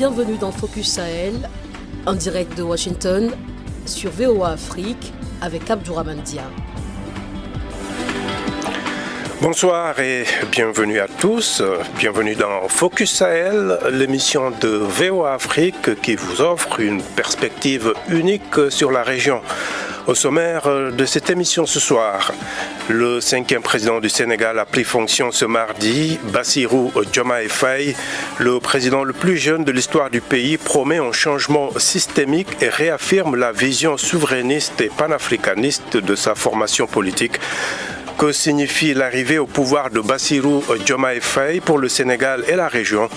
Bienvenue dans Focus Sahel, en direct de Washington, sur VOA Afrique, avec Abdourahmane Dia. Bonsoir et bienvenue à tous. Bienvenue dans Focus Sahel, l'émission de VOA Afrique qui vous offre une perspective unique sur la région. Au sommaire de cette émission ce soir, le 5e président du Sénégal a pris fonction ce mardi. Bassirou Diomaye Faye, le président le plus jeune de l'histoire du pays, promet un changement systémique et réaffirme la vision souverainiste et panafricaniste de sa formation politique. Que signifie l'arrivée au pouvoir de Bassirou Diomaye Faye pour le Sénégal et la région?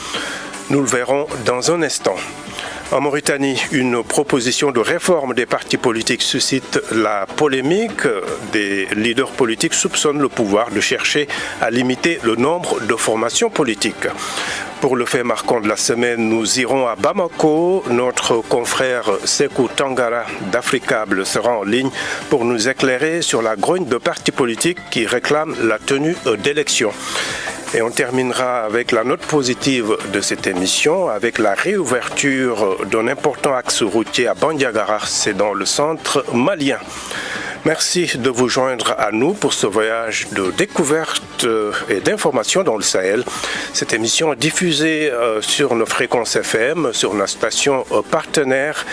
Nous le verrons dans un instant. En Mauritanie, une proposition de réforme des partis politiques suscite la polémique. Des leaders politiques soupçonnent le pouvoir de chercher à limiter le nombre de formations politiques. Pour le fait marquant de la semaine, nous irons à Bamako. Notre confrère Sekou Tangara d'Africable sera en ligne pour nous éclairer sur la grogne de partis politiques qui réclament la tenue d'élections. Et on terminera avec la note positive de cette émission, avec la réouverture d'un important axe routier à Bandiagara, c'est dans le centre malien. Merci de vous joindre à nous pour ce voyage de découverte et d'information dans le Sahel. Cette émission est diffusée sur nos fréquences FM, sur nos stations partenaires,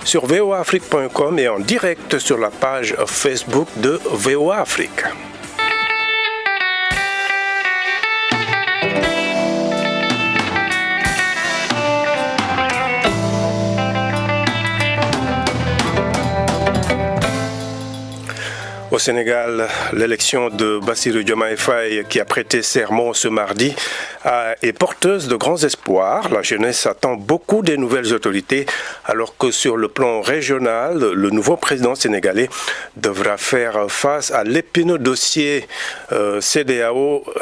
sur voaafrique.com et en direct sur la page Facebook de VOA Afrique. Au Sénégal, l'élection de Bassirou Diomaye Faye, qui a prêté serment ce mardi, est porteuse de grands espoirs. La jeunesse attend beaucoup des nouvelles autorités, alors que sur le plan régional, le nouveau président sénégalais devra faire face à l'épineux dossier CEDEAO-AES,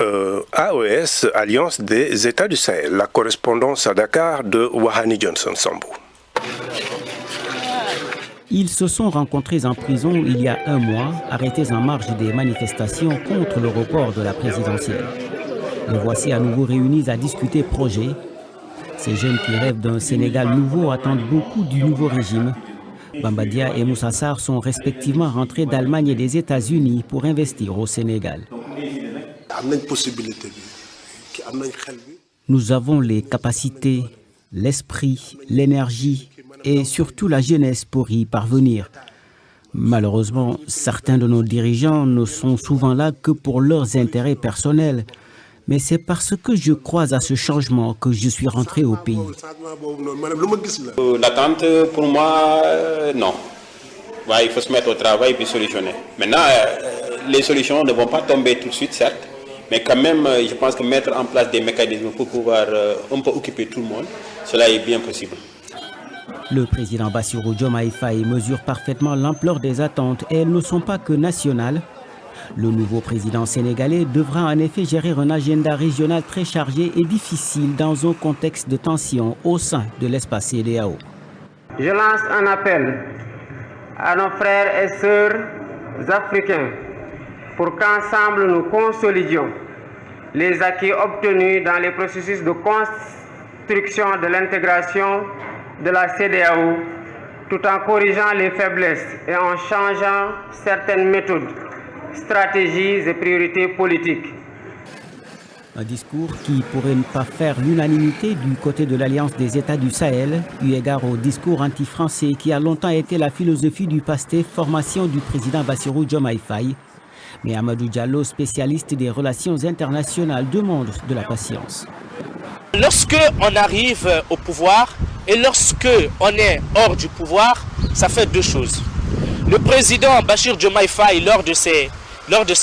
Alliance des États du Sahel. La correspondance à Dakar de Wahani Johnson Sambou. Ils se sont rencontrés en prison il y a un mois, arrêtés en marge des manifestations contre le report de la présidentielle. Les voici à nouveau réunis à discuter projet. Ces jeunes qui rêvent d'un Sénégal nouveau attendent beaucoup du nouveau régime. Bamba Dia et Moussa Sarr sont respectivement rentrés d'Allemagne et des États-Unis pour investir au Sénégal. Nous avons les capacités, l'esprit, l'énergie et surtout la jeunesse pour y parvenir. Malheureusement, certains de nos dirigeants ne sont souvent là que pour leurs intérêts personnels. Mais c'est parce que je crois à ce changement que je suis rentré au pays. L'attente, pour moi, non. Ouais, il faut se mettre au travail et solutionner. Maintenant, les solutions ne vont pas tomber tout de suite, certes. Mais quand même, je pense que mettre en place des mécanismes pour pouvoir un peu occuper tout le monde, cela est bien possible. Le président Bassirou Diomaye Faye mesure parfaitement l'ampleur des attentes et elles ne sont pas que nationales. Le nouveau président sénégalais devra en effet gérer un agenda régional très chargé et difficile dans un contexte de tension au sein de l'espace CEDEAO. Je lance un appel à nos frères et sœurs africains pour qu'ensemble nous consolidions les acquis obtenus dans les processus de construction de l'intégration de la CEDEAO, tout en corrigeant les faiblesses et en changeant certaines méthodes, stratégies et priorités politiques. Un discours qui pourrait ne pas faire l'unanimité du côté de l'Alliance des États du Sahel, eu égard au discours anti-français qui a longtemps été la philosophie du PASTEF, formation du président Bassirou Diomaye Faye. Mais Amadou Diallo, spécialiste des relations internationales, demande de la patience. Lorsque on arrive au pouvoir et lorsque on est hors du pouvoir, ça fait deux choses. Le président Bassirou Diomaye Faye, lors de ses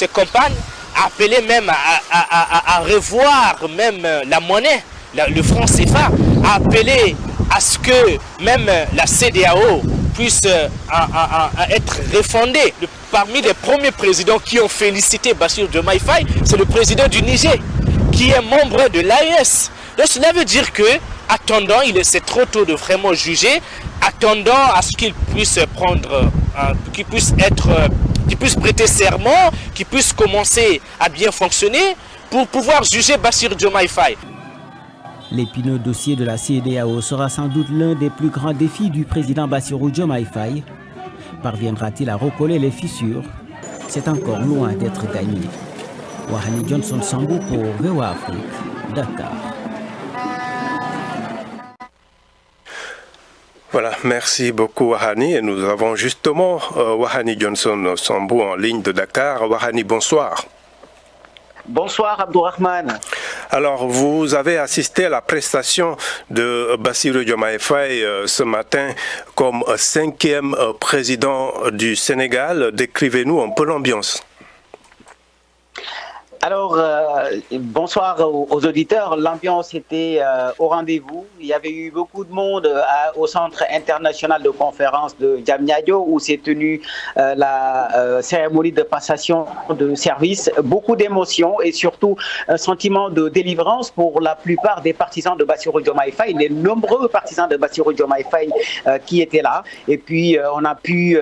campagnes, a appelé même à revoir même la monnaie, le franc CFA, a appelé à ce que même la CEDEAO puisse être refondée. Parmi les premiers présidents qui ont félicité Bassirou Diomaye Faye, c'est le président du Niger, qui est membre de l'AES. Donc cela veut dire que, attendant, c'est trop tôt de vraiment juger, attendant à ce qu'il puisse prendre, qu'il puisse prêter serment, qu'il puisse commencer à bien fonctionner pour pouvoir juger Bassirou Diomaye Faye. L'épineux dossier de la CEDEAO sera sans doute l'un des plus grands défis du président Bassirou Diomaye Faye. Parviendra-t-il à recoller les fissures? C'est encore loin d'être gagné. Wahani Johnson Sambou pour VOA Afrique, Dakar. Voilà, merci beaucoup Wahani. Et nous avons justement Wahani Johnson Sambou en ligne de Dakar. Wahani, bonsoir. Bonsoir Abdourahmane. Alors, vous avez assisté à la prestation de Bassirou Diomaye Faye ce matin comme 5e président du Sénégal. Décrivez-nous un peu l'ambiance. Alors, bonsoir aux auditeurs. L'ambiance était au rendez-vous. Il y avait eu beaucoup de monde au Centre international de conférence de Diamniadio où s'est tenue la cérémonie de passation de service. Beaucoup d'émotions et surtout un sentiment de délivrance pour la plupart des partisans de Bassirou Diomaye Faye, les nombreux partisans de Bassirou Diomaye Faye qui étaient là. Et puis, on a pu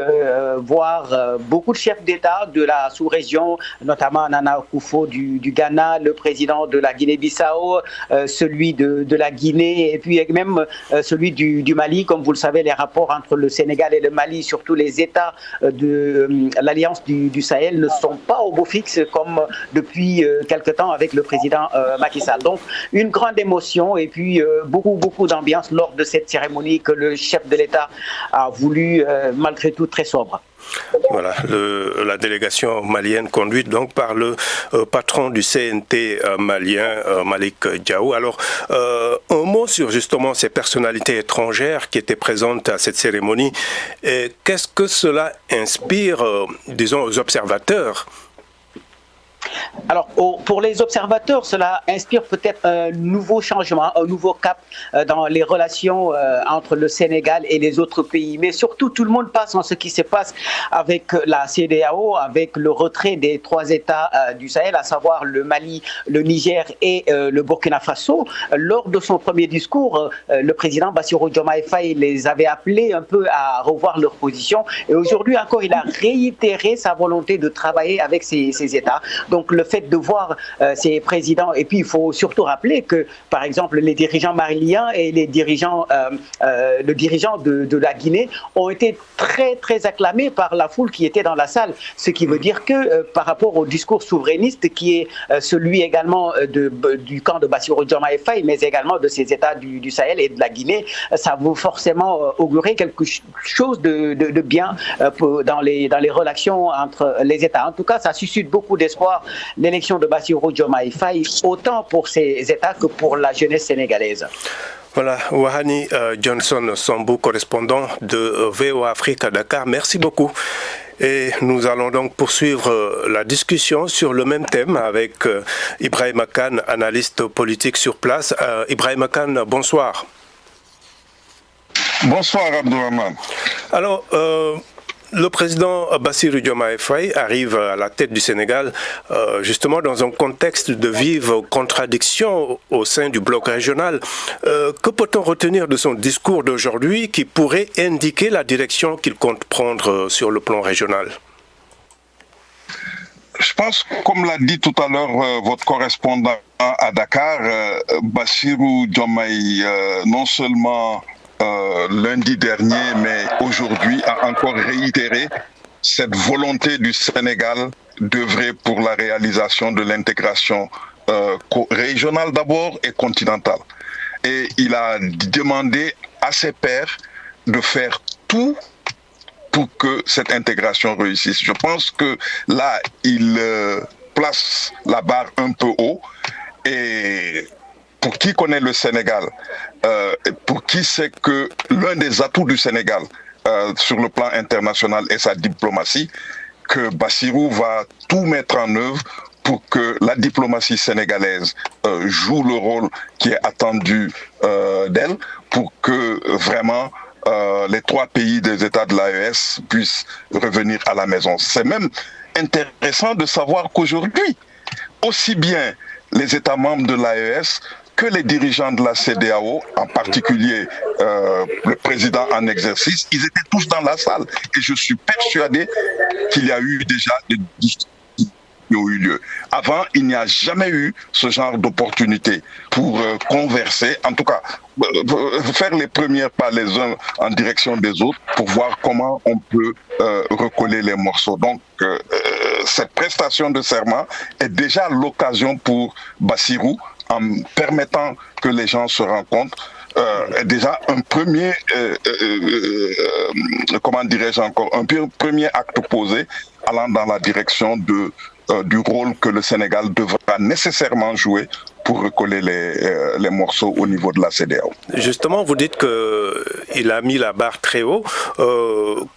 voir beaucoup de chefs d'État de la sous-région, notamment Nana Akufo du Ghana, le président de la Guinée-Bissau, celui de la Guinée et puis même celui du Mali. Comme vous le savez, les rapports entre le Sénégal et le Mali, surtout les États de l'Alliance du Sahel, ne sont pas au beau fixe comme depuis quelque temps avec le président Macky Sall. Donc, une grande émotion et puis beaucoup d'ambiance lors de cette cérémonie que le chef de l'État a voulu, malgré tout, très sobre. Voilà, la délégation malienne conduite donc par le patron du CNT malien, Malick Diaw. Alors, un mot sur justement ces personnalités étrangères qui étaient présentes à cette cérémonie. Qu'est-ce que cela inspire, disons, aux observateurs ? Alors, pour les observateurs, cela inspire peut-être un nouveau changement, un nouveau cap dans les relations entre le Sénégal et les autres pays. Mais surtout, tout le monde passe en ce qui se passe avec la CEDEAO, avec le retrait des 3 États du Sahel, à savoir le Mali, le Niger et le Burkina Faso. Lors de son premier discours, le président Bassirou Diomaye Faye les avait appelés un peu à revoir leur position. Et aujourd'hui encore, il a réitéré sa volonté de travailler avec ces États. Donc, le fait de voir ces présidents, et puis il faut surtout rappeler que, par exemple, les dirigeants maliens et le dirigeant de la Guinée ont été très acclamés par la foule qui était dans la salle, ce qui veut dire que par rapport au discours souverainiste qui est celui également du camp de Bassirou Diomaye Faye, mais également de ces États du Sahel et de la Guinée, ça vaut forcément augurer quelque chose de bien dans les relations entre les États. En tout cas, ça suscite beaucoup d'espoir, l'élection de Bassirou Diomaye Faye, autant pour ces États que pour la jeunesse sénégalaise. Voilà, Wahani Johnson Sambou, correspondant de VOA Afrique à Dakar. Merci beaucoup. Et nous allons donc poursuivre la discussion sur le même thème avec Ibrahima Kane, analyste politique sur place. Ibrahima Kane, bonsoir. Bonsoir Abdourahmane. Alors, le président Bassirou Diomaye Faye arrive à la tête du Sénégal justement dans un contexte de vives contradictions au sein du bloc régional. Que peut-on retenir de son discours d'aujourd'hui qui pourrait indiquer la direction qu'il compte prendre sur le plan régional ? Je pense, comme l'a dit tout à l'heure votre correspondant à Dakar, Bassirou Diomaye, non seulement lundi dernier, mais aujourd'hui, a encore réitéré cette volonté du Sénégal d'œuvrer pour la réalisation de l'intégration régionale d'abord et continentale. Et il a demandé à ses pairs de faire tout pour que cette intégration réussisse. Je pense que là, il place la barre un peu haut et pour qui connaît le Sénégal, pour qui sait que l'un des atouts du Sénégal sur le plan international est sa diplomatie, que Bassirou va tout mettre en œuvre pour que la diplomatie sénégalaise joue le rôle qui est attendu d'elle, pour que vraiment les 3 pays des États de l'AES puissent revenir à la maison. C'est même intéressant de savoir qu'aujourd'hui, aussi bien les États membres de l'AES que les dirigeants de la CEDEAO, en particulier le président en exercice, ils étaient tous dans la salle. Et je suis persuadé qu'il y a eu déjà des discussions qui ont eu lieu. Avant, il n'y a jamais eu ce genre d'opportunité pour converser, en tout cas, faire les premiers pas les uns en direction des autres pour voir comment on peut recoller les morceaux. Donc, cette prestation de serment est déjà l'occasion pour Bassirou, en permettant que les gens se rencontrent, est déjà un premier, comment dirais-je encore, un premier acte posé allant dans la direction du rôle que le Sénégal devra nécessairement jouer pour recoller les morceaux au niveau de la CEDEAO. Justement, vous dites qu'il a mis la barre très haut.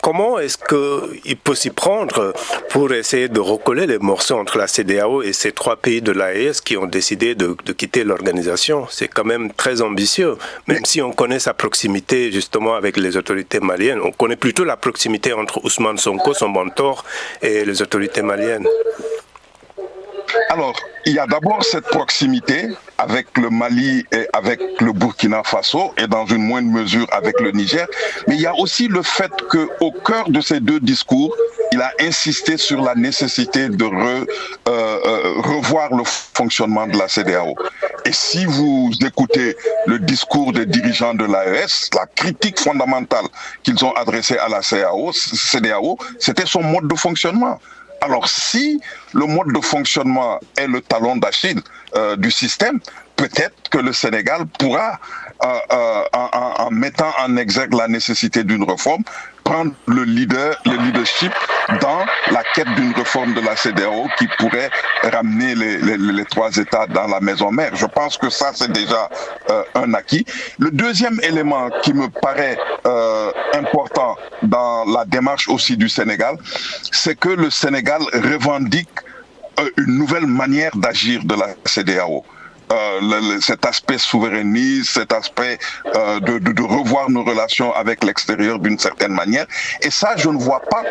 Comment est-ce qu'il peut s'y prendre pour essayer de recoller les morceaux entre la CEDEAO et ces 3 pays de l'AES qui ont décidé de quitter l'organisation? C'est quand même très ambitieux, même si on connaît sa proximité justement avec les autorités maliennes. On connaît plutôt la proximité entre Ousmane Sonko, son mentor, et les autorités maliennes. Alors, il y a d'abord cette proximité avec le Mali et avec le Burkina Faso et dans une moindre mesure avec le Niger, mais il y a aussi le fait qu'au cœur de ces 2 discours, il a insisté sur la nécessité de revoir le fonctionnement de la CEDEAO. Et si vous écoutez le discours des dirigeants de l'AES, la critique fondamentale qu'ils ont adressée à la CEDEAO, c'était son mode de fonctionnement. Alors si le mode de fonctionnement est le talon d'Achille du système, peut-être que le Sénégal pourra, en mettant en exergue la nécessité d'une réforme, prendre le leadership dans la quête d'une réforme de la CEDEAO qui pourrait ramener les 3 États dans la maison mère. Je pense que ça, c'est déjà un acquis. Le deuxième élément qui me paraît important dans la démarche aussi du Sénégal, c'est que le Sénégal revendique une nouvelle manière d'agir de la CEDEAO. Cet aspect souverainiste, cet aspect de revoir nos relations avec l'extérieur d'une certaine manière. Et ça, je ne vois pas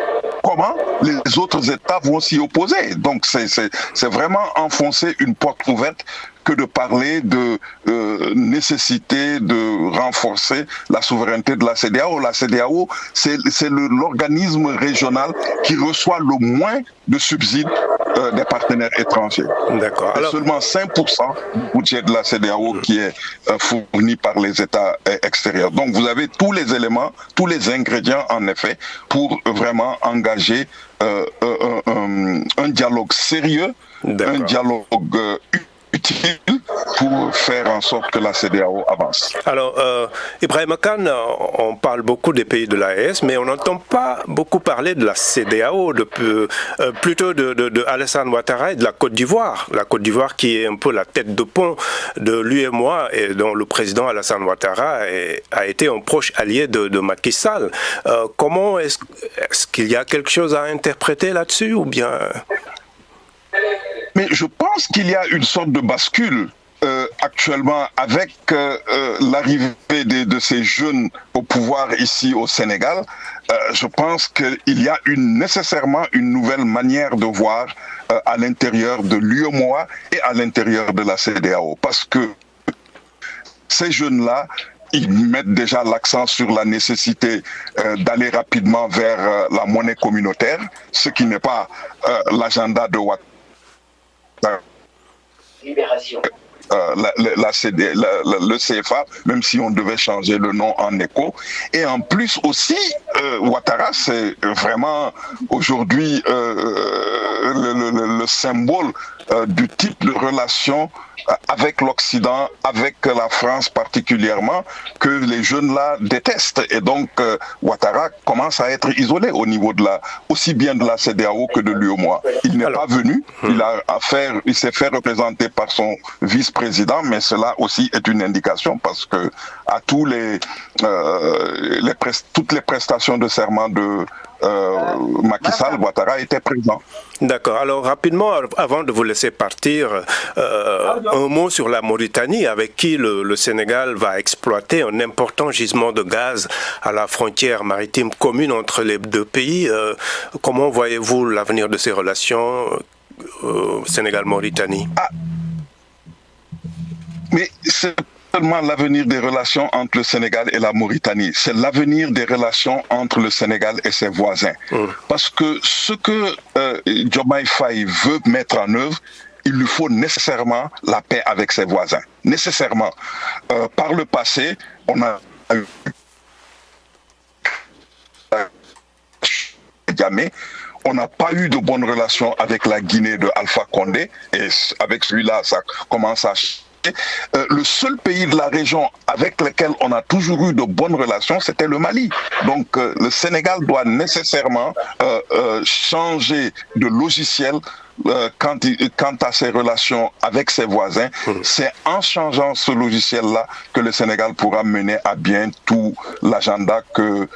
comment les autres États vont s'y opposer. Donc c'est vraiment enfoncer une porte ouverte que de parler de nécessité de renforcer la souveraineté de la CEDEAO. La CEDEAO, c'est l'organisme régional qui reçoit le moins de subsides des partenaires étrangers. D'accord. Alors, seulement 5% du budget de la CEDEAO qui est fourni par les États extérieurs. Donc vous avez tous les éléments, tous les ingrédients en effet pour vraiment engager un dialogue sérieux, un dialogue utile pour faire en sorte que la CEDEAO avance. Alors, Ibrahim Khan, on parle beaucoup des pays de l'AES, mais on n'entend pas beaucoup parler de la CEDEAO, plutôt de Alassane Ouattara et de la Côte d'Ivoire. La Côte d'Ivoire qui est un peu la tête de pont de l'UEMOA et dont le président Alassane Ouattara a été un proche allié de Macky Sall. Comment est-ce qu'il y a quelque chose à interpréter là-dessus ou bien... Mais je pense qu'il y a une sorte de bascule actuellement avec l'arrivée de ces jeunes au pouvoir ici au Sénégal. Je pense qu'il y a nécessairement une nouvelle manière de voir à l'intérieur de l'UEMOA et à l'intérieur de la CEDEAO. Parce que ces jeunes-là, ils mettent déjà l'accent sur la nécessité d'aller rapidement vers la monnaie communautaire, ce qui n'est pas l'agenda de Ouattara. Libération. Le CFA, même si on devait changer le nom en ECO. Et en plus aussi, Ouattara, c'est vraiment aujourd'hui le symbole du type de relation avec l'Occident, avec la France particulièrement, que les jeunes là détestent. Et donc, Ouattara commence à être isolé au niveau aussi bien de la CEDEAO que de l'UEMOA. Il n'est pas venu, il s'est fait représenter par son vice-président, mais cela aussi est une indication parce que à toutes les prestations de serment de Macky Sall, Ouattara était présent. D'accord. Alors rapidement, avant de vous laisser partir, un mot sur la Mauritanie, avec qui le Sénégal va exploiter un important gisement de gaz à la frontière maritime commune entre les 2 pays. Comment voyez-vous l'avenir de ces relations Sénégal-Mauritanie? Mais c'est seulement l'avenir des relations entre le Sénégal et la Mauritanie, c'est l'avenir des relations entre le Sénégal et ses voisins. Parce que ce que Diomaye Faye veut mettre en œuvre, il lui faut nécessairement la paix avec ses voisins. Nécessairement. Par le passé, on a eu on n'a pas eu de bonnes relations avec la Guinée de Alpha Condé, et avec celui-là, ça commence à changer. Le seul pays de la région avec lequel on a toujours eu de bonnes relations, c'était le Mali. Donc le Sénégal doit nécessairement changer de logiciel quant à ses relations avec ses voisins. C'est en changeant ce logiciel-là que le Sénégal pourra mener à bien tout l'agenda que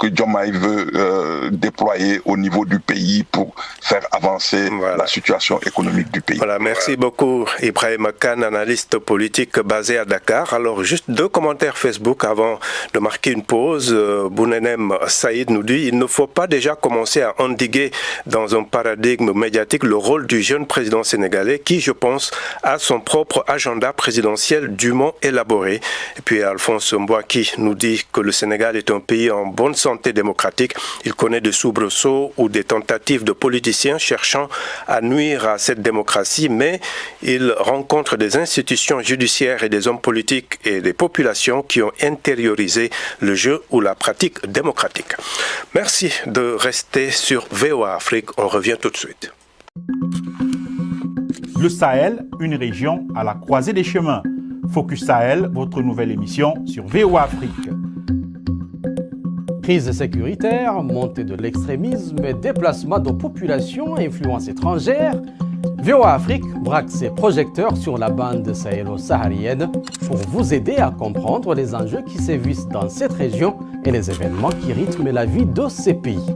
Diomaye veut déployer au niveau du pays pour faire avancer la situation économique du pays. Voilà, merci beaucoup Ibrahim Khan, analyste politique basé à Dakar. Alors juste 2 commentaires Facebook avant de marquer une pause. Bounenem Saïd nous dit: il ne faut pas déjà commencer à endiguer dans un paradigme médiatique le rôle du jeune président sénégalais qui, je pense, a son propre agenda présidentiel dûment élaboré. Et puis Alphonse Mbouaki nous dit que le Sénégal est un pays en bonne santé démocratique. Il connaît des soubresauts ou des tentatives de politiciens cherchant à nuire à cette démocratie, mais il rencontre des institutions judiciaires et des hommes politiques et des populations qui ont intériorisé le jeu ou la pratique démocratique. Merci de rester sur VOA Afrique. On revient tout de suite. Le Sahel, une région à la croisée des chemins. Focus Sahel, votre nouvelle émission sur VOA Afrique. Crise sécuritaire, montée de l'extrémisme et déplacement de populations à influence étrangère, VOA Afrique braque ses projecteurs sur la bande sahélo-saharienne pour vous aider à comprendre les enjeux qui sévissent dans cette région et les événements qui rythment la vie de ces pays.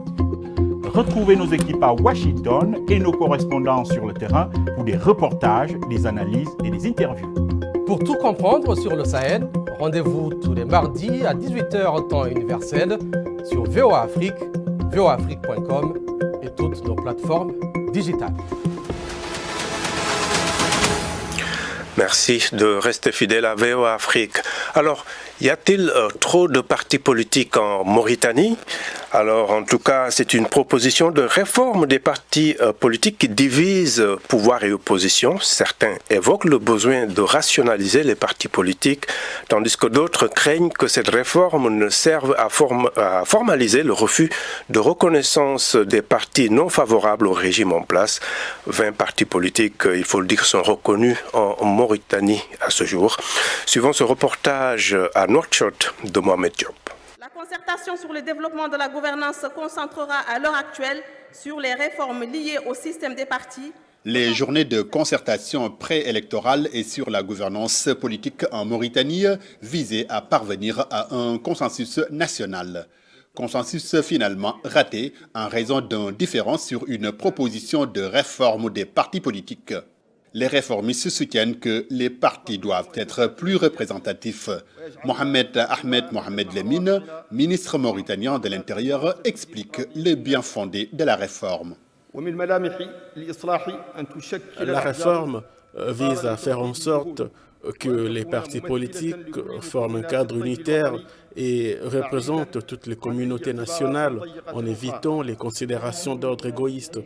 Retrouvez nos équipes à Washington et nos correspondants sur le terrain pour des reportages, des analyses et des interviews. Pour tout comprendre sur le Sahel, rendez-vous tous les mardis à 18h temps universel sur VOA Afrique, voaafrique.com et toutes nos plateformes digitales. Merci de rester fidèle à VOA Afrique. Alors, y a-t-il trop de partis politiques en Mauritanie? Alors, en tout cas, c'est une proposition de réforme des partis politiques qui divise pouvoir et opposition. Certains évoquent le besoin de rationaliser les partis politiques, tandis que d'autres craignent que cette réforme ne serve à formaliser le refus de reconnaissance des partis non favorables au régime en place. 20 partis politiques, il faut le dire, sont reconnus en Mauritanie à ce jour. Suivant ce reportage à Nouakchott de Mohamed Diop. La concertation sur le développement de la gouvernance se concentrera à l'heure actuelle sur les réformes liées au système des partis. Les journées de concertation préélectorale et sur la gouvernance politique en Mauritanie visaient à parvenir à un consensus national. Consensus finalement raté en raison d'un différend sur une proposition de réforme des partis politiques. Les réformistes soutiennent que les partis doivent être plus représentatifs. Mohamed Ahmed Mohamed Lemine, ministre mauritanien de l'Intérieur, explique le bien fondé de la réforme. La réforme vise à faire en sorte que les partis politiques forment un cadre unitaire et représentent toutes les communautés nationales en évitant les considérations d'ordre égoïste.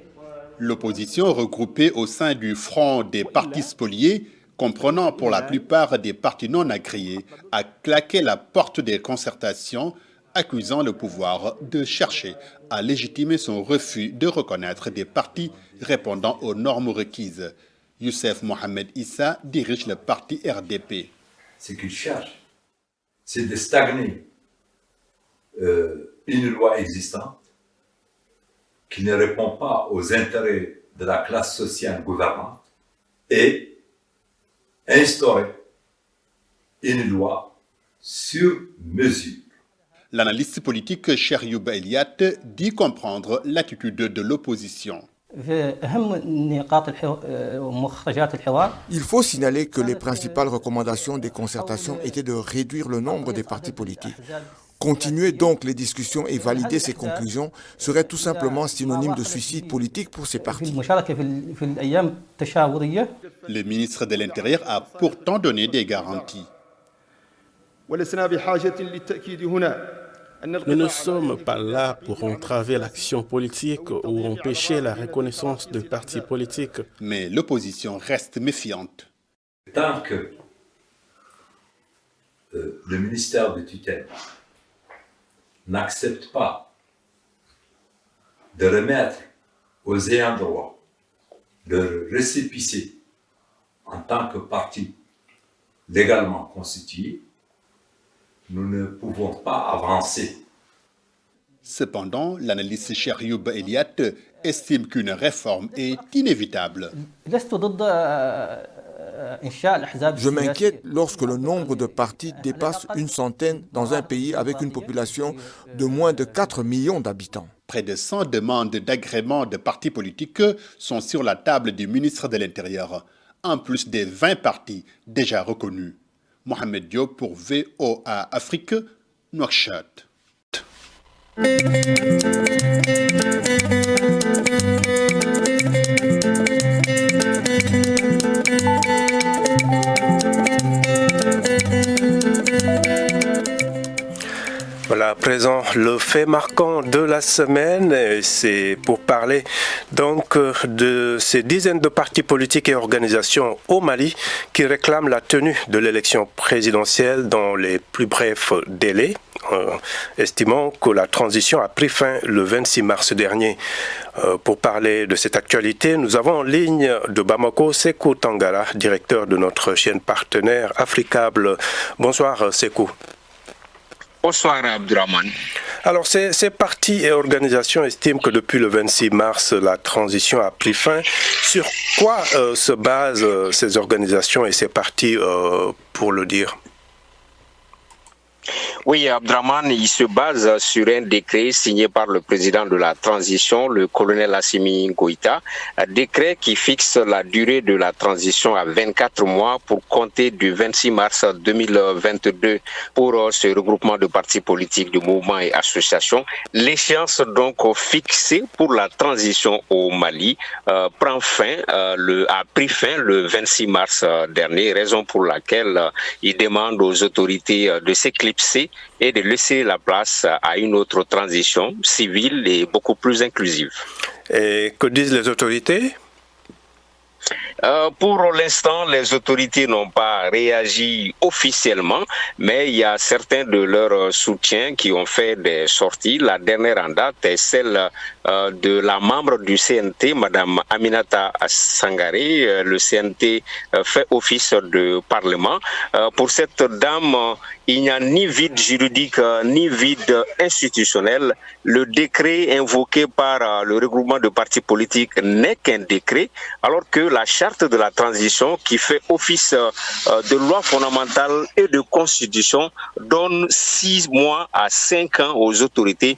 L'opposition regroupée au sein du Front des partis spoliés, comprenant pour la plupart des partis non agréés, a claqué la porte des concertations, accusant le pouvoir de chercher à légitimer son refus de reconnaître des partis répondant aux normes requises. Youssef Mohamed Issa dirige le parti RDP. Ce qu'il cherche, c'est de stagner une loi existante qui ne répond pas aux intérêts de la classe sociale gouvernante et instaurer une loi sur mesure. L'analyste politique Cheryoub Eliat dit comprendre l'attitude de l'opposition. Il faut signaler que les principales recommandations des concertations étaient de réduire le nombre des partis politiques. Continuer donc les discussions et valider ces conclusions serait tout simplement synonyme de suicide politique pour ces partis. Le ministre de l'Intérieur a pourtant donné des garanties. Nous ne sommes pas là pour entraver l'action politique ou empêcher la reconnaissance de partis politiques. Mais l'opposition reste méfiante. Tant que le ministère de tutelle n'accepte pas de remettre aux ayants droit leur récépissé en tant que parti légalement constitué, nous ne pouvons pas avancer. Cependant, l'analyste Cherioub Eliat estime qu'une réforme est inévitable. Je m'inquiète lorsque le nombre de partis dépasse une centaine dans un pays avec une population de moins de 4 millions d'habitants. Près de 100 demandes d'agrément de partis politiques sont sur la table du ministre de l'Intérieur, en plus des 20 partis déjà reconnus. Mohamed Diop pour VOA Afrique, Nouakchott. Voilà, à présent, le fait marquant de la semaine, c'est pour parler donc de ces dizaines de partis politiques et organisations au Mali qui réclament la tenue de l'élection présidentielle dans les plus brefs délais, estimant que la transition a pris fin le 26 mars dernier. Pour parler de cette actualité, nous avons en ligne de Bamako Sekou Tangara, directeur de notre chaîne partenaire Africable. Bonsoir Sekou. Bonsoir Abdurrahman. Alors ces partis et organisations estiment que depuis le 26 mars, la transition a pris fin. Sur quoi se basent ces organisations et ces partis pour le dire ? Oui, Abdraman, il se base sur un décret signé par le président de la transition, le colonel Assimi Goïta, un décret qui fixe la durée de la transition à 24 mois pour compter du 26 mars 2022 pour ce regroupement de partis politiques, de mouvements et associations. L'échéance donc fixée pour la transition au Mali a pris fin le 26 mars dernier, raison pour laquelle il demande aux autorités de s'éclipser et de laisser la place à une autre transition civile et beaucoup plus inclusive. Et que disent les autorités ? Pour l'instant, les autorités n'ont pas réagi officiellement, mais il y a certains de leurs soutiens qui ont fait des sorties. La dernière en date est celle de la membre du CNT, Madame Aminata Sangaré. Le CNT fait office de parlement. Pour cette dame, il n'y a ni vide juridique ni vide institutionnel. Le décret invoqué par le regroupement de partis politiques n'est qu'un décret, alors que la charte de la transition, qui fait office de loi fondamentale et de constitution, donne 6 mois à 5 ans aux autorités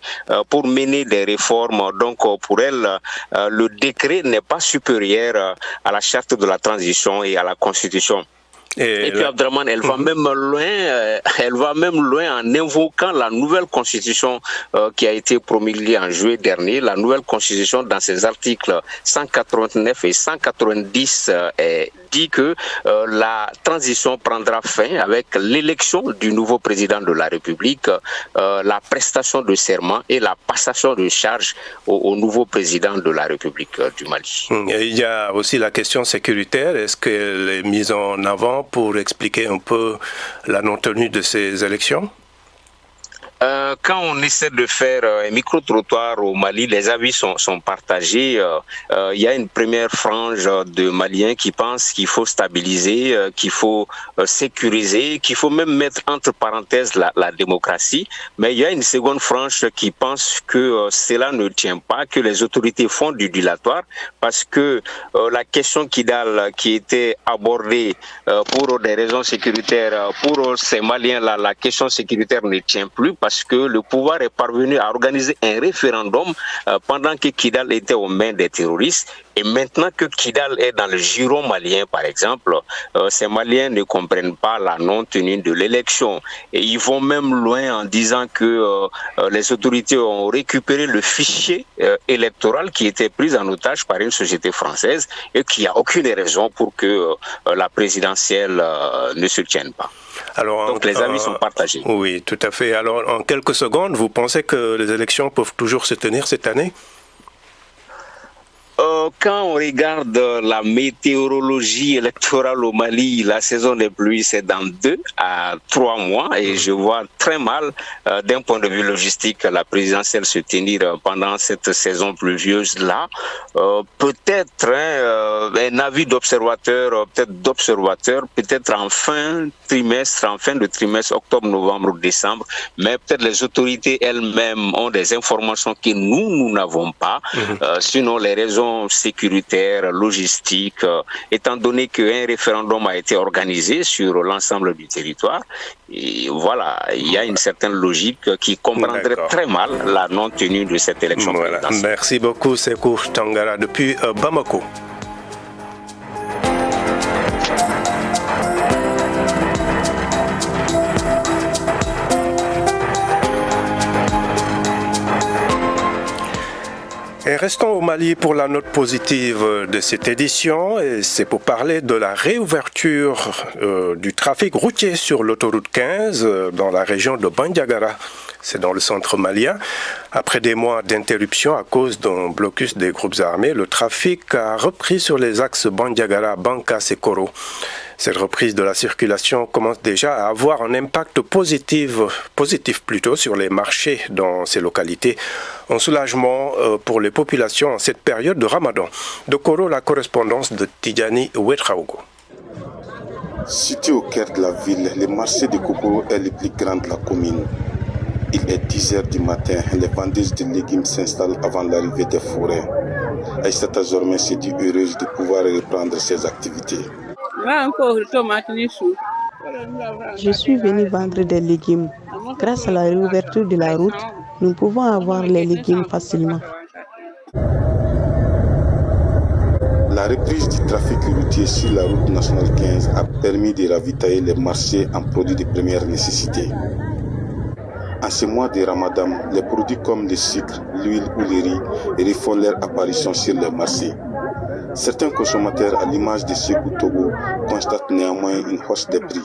pour mener des réformes. Donc pour elle, le décret n'est pas supérieur à la charte de la transition et à la constitution. Et puis Abdraman, elle va même loin en invoquant la nouvelle constitution qui a été promulguée en juillet dernier. La nouvelle constitution, dans ses articles 189 et 190, dit que la transition prendra fin avec l'élection du nouveau président de la République, la prestation de serment et la passation de charge au nouveau président de la République du Mali. Et il y a aussi la question sécuritaire. Est-ce qu'elle est mise en avant pour expliquer un peu la non-tenue de ces élections ? Quand on essaie de faire un micro-trottoir au Mali, les avis sont partagés. Il y a une première frange de Maliens qui pensent qu'il faut stabiliser, qu'il faut sécuriser, qu'il faut même mettre entre parenthèses la démocratie. Mais il y a une seconde frange qui pense que cela ne tient pas, que les autorités font du dilatoire, parce que la question Kidal qui était abordée pour des raisons sécuritaires, pour ces Maliens-là, la question sécuritaire ne tient plus, parce que le pouvoir est parvenu à organiser un référendum pendant que Kidal était aux mains des terroristes. Et maintenant que Kidal est dans le giron malien, par exemple, ces Maliens ne comprennent pas la non-tenue de l'élection. Et ils vont même loin en disant que les autorités ont récupéré le fichier électoral qui était pris en otage par une société française et qu'il n'y a aucune raison pour que la présidentielle ne se tienne pas. Alors, donc les avis sont partagés. Oui, tout à fait. Alors en quelques secondes, vous pensez que les élections peuvent toujours se tenir cette année ? Quand on regarde la météorologie électorale au Mali, la saison des pluies, c'est dans 2 à 3 mois et je vois très mal, d'un point de vue logistique, la présidentielle se tenir pendant cette saison pluvieuse-là. Peut-être un avis d'observateur, peut-être en fin de trimestre, octobre, novembre, décembre, mais peut-être les autorités elles-mêmes ont des informations que nous n'avons pas, sinon les raisons sécuritaires, logistiques, étant donné qu'un référendum a été organisé sur l'ensemble du territoire, et voilà, il y a une certaine logique qui comprendrait très mal la non-tenue de cette élection présidentielle. Merci beaucoup, Sekou Tangara, depuis Bamako. Et restons au Mali pour la note positive de cette édition, et c'est pour parler de la réouverture du trafic routier sur l'autoroute 15 dans la région de Bandiagara. C'est dans le centre malien. Après des mois d'interruption à cause d'un blocus des groupes armés, le trafic a repris sur les axes Bandiagara, Bankas et Koro. Cette reprise de la circulation commence déjà à avoir un impact positif sur les marchés dans ces localités. Un soulagement pour les populations en cette période de Ramadan. De Koro, la correspondance de Tidjani Ouetraogo. Situé au cœur de la ville, le marché de Kokoro est le plus grand de la commune. Il est 10h du matin, les vendeuses de légumes s'installent avant l'arrivée des forêts. Aïssata Zormen s'est dit heureuse de pouvoir reprendre ses activités. Je suis venue vendre des légumes. Grâce à la réouverture de la route, nous pouvons avoir les légumes facilement. La reprise du trafic routier sur la route nationale 15 a permis de ravitailler les marchés en produits de première nécessité. En ce mois de Ramadan, les produits comme le sucre, l'huile ou le riz refont leur apparition sur les marchés. Certains consommateurs, à l'image de Sekou Togo, constatent néanmoins une hausse des prix.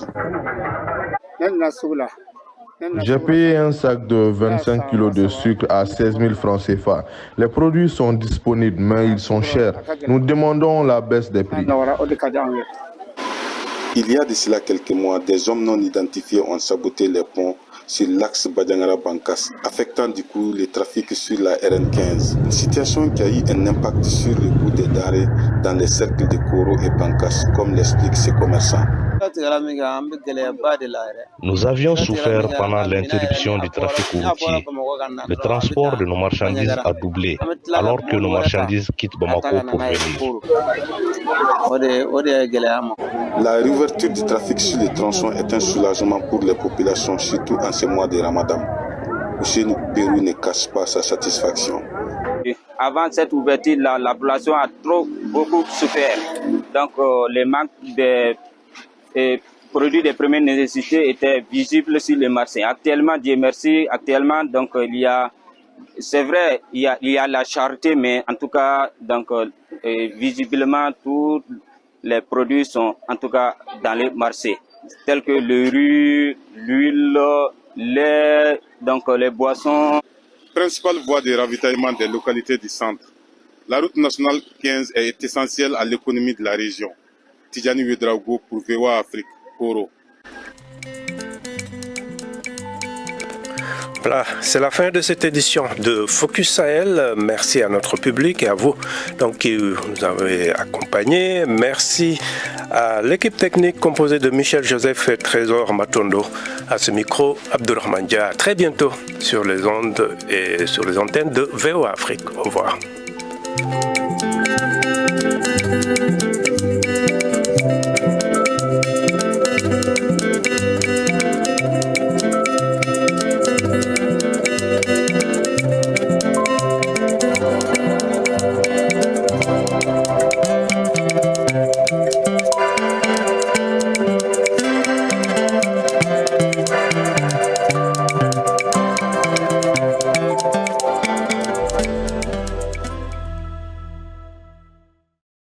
J'ai payé un sac de 25 kg de sucre à 16 000 francs CFA. Les produits sont disponibles, mais ils sont chers. Nous demandons la baisse des prix. Il y a de cela quelques mois, des hommes non identifiés ont saboté les ponts sur l'axe Badiangara-Bankas, affectant du coup le trafic sur la RN15. Une situation qui a eu un impact sur le coût des denrées dans les cercles de Koro et Bankas, comme l'expliquent ces commerçants. Nous avions souffert pendant l'interruption du trafic routier. Le transport de nos marchandises a doublé, alors que nos marchandises quittent Bamako pour venir. La réouverture du trafic sur les tronçons est un soulagement pour les populations, surtout en ce mois de Ramadan. Ousseinou Pérou ne cache pas sa satisfaction. Avant cette ouverture, la population a beaucoup souffert. Donc, les manques de produits de première nécessité étaient visibles sur le marché. Actuellement, Dieu merci, donc il y a, c'est vrai, il y a la charité, mais en tout cas, donc visiblement tous les produits sont en tout cas dans les marchés, tels que le riz, l'huile, lait, donc les boissons. Principale voie de ravitaillement des localités du centre. La route nationale 15 est essentielle à l'économie de la région. Tidjani Ouetraogo pour VOA Afrique, Koro. Voilà, c'est la fin de cette édition de Focus Sahel. Merci à notre public et à vous donc, qui nous avez accompagnés. Merci à l'équipe technique composée de Michel Joseph et Trésor Matondo. À ce micro, Abdourahmane Dia. À très bientôt sur les ondes et sur les antennes de VOA Afrique. Au revoir.